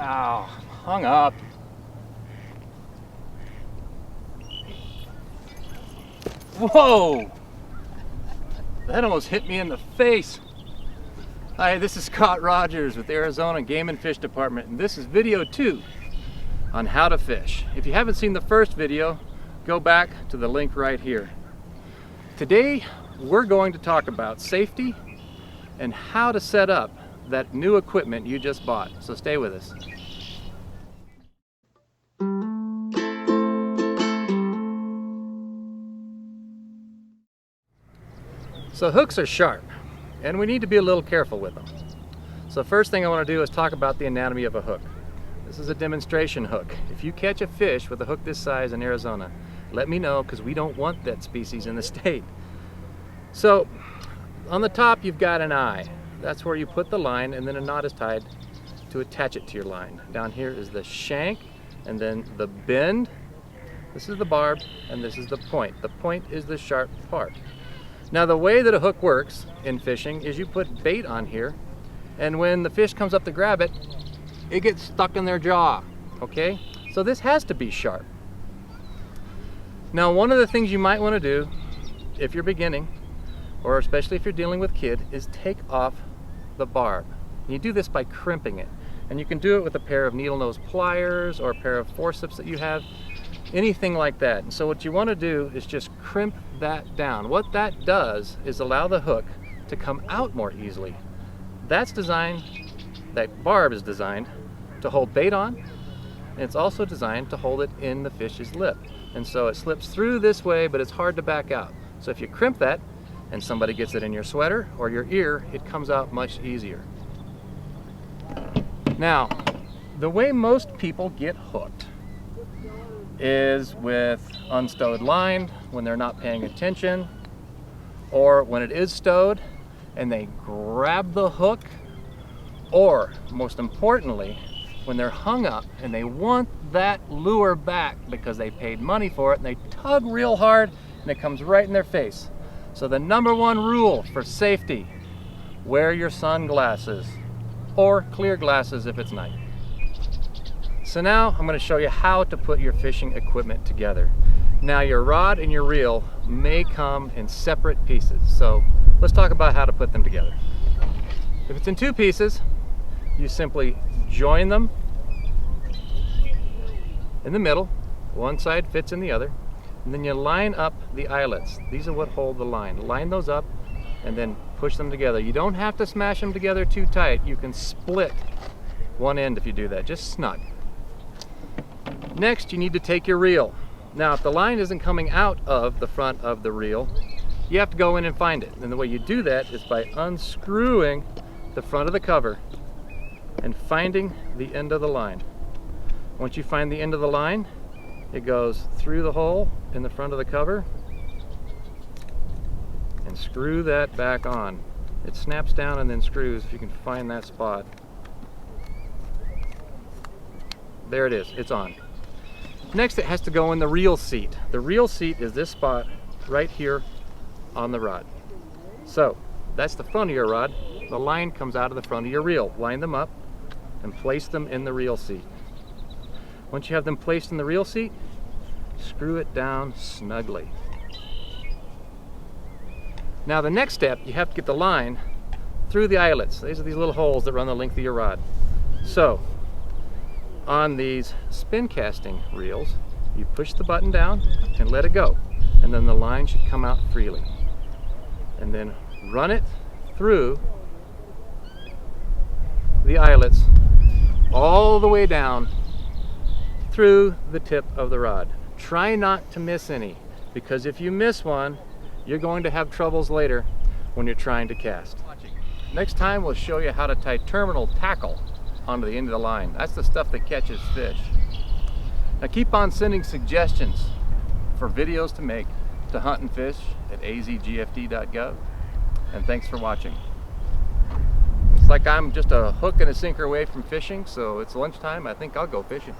Ow, hung up. Whoa! That almost hit me in the face. Hi, this is Scott Rogers with Arizona Game and Fish Department, and this is video 2 on how to fish. If you haven't seen the first video, go back to the link right here. Today, we're going to talk about safety and how to set up that new equipment you just bought. So stay with us. So hooks are sharp, and we need to be a little careful with them. So first thing I want to do is talk about the anatomy of a hook. This is a demonstration hook. If you catch a fish with a hook this size in Arizona, let me know, because we don't want that species in the state. So on the top you've got an eye. That's where you put the line, and then a knot is tied to attach it to your line. Down here is the shank, and then the bend. This is the barb, and this is the point. The point is the sharp part. Now the way that a hook works in fishing is you put bait on here, and when the fish comes up to grab it, it gets stuck in their jaw, okay? So this has to be sharp. Now one of the things you might want to do if you're beginning, or especially if you're dealing with kid, is take off the barb. You do this by crimping it, and you can do it with a pair of needle nose pliers or a pair of forceps that you have, anything like that. And so what you want to do is just crimp that down. What that does is allow the hook to come out more easily. That barb is designed to hold bait on, and it's also designed to hold it in the fish's lip. And so it slips through this way, but it's hard to back out. So if you crimp that and somebody gets it in your sweater or your ear, it comes out much easier. Now, the way most people get hooked is with unstowed line when they're not paying attention, or when it is stowed and they grab the hook, or most importantly, when they're hung up and they want that lure back because they paid money for it, and they tug real hard and it comes right in their face. So the number one rule for safety: wear your sunglasses or clear glasses if it's night. So now I'm going to show you how to put your fishing equipment together. Now your rod and your reel may come in separate pieces, so let's talk about how to put them together. If it's in 2 pieces, you simply join them in the middle. One side fits in the other, and then you line up the eyelets. These are what hold the line. Line those up and then push them together. You don't have to smash them together too tight. You can split one end if you do that, just snug. Next, you need to take your reel. Now, if the line isn't coming out of the front of the reel, you have to go in and find it. And the way you do that is by unscrewing the front of the cover and finding the end of the line. Once you find the end of the line, it goes through the hole in the front of the cover, and screw that back on. It snaps down and then screws if you can find that spot. There it is, it's on. Next, it has to go in the reel seat. The reel seat is this spot right here on the rod. So that's the front of your rod. The line comes out of the front of your reel. Line them up and place them in the reel seat. Once you have them placed in the reel seat, screw it down snugly. Now the next step, you have to get the line through the eyelets. These are these little holes that run the length of your rod. So on these spin casting reels, you push the button down and let it go, and then the line should come out freely. And then run it through the eyelets all the way down through the tip of the rod. Try not to miss any, because if you miss one, you're going to have troubles later when you're trying to cast. Next time we'll show you how to tie terminal tackle onto the end of the line. That's the stuff that catches fish. Now keep on sending suggestions for videos to make to Hunt and Fish at azgfd.gov, and thanks for watching. It's like I'm just a hook and a sinker away from fishing, so it's lunchtime. I think I'll go fishing.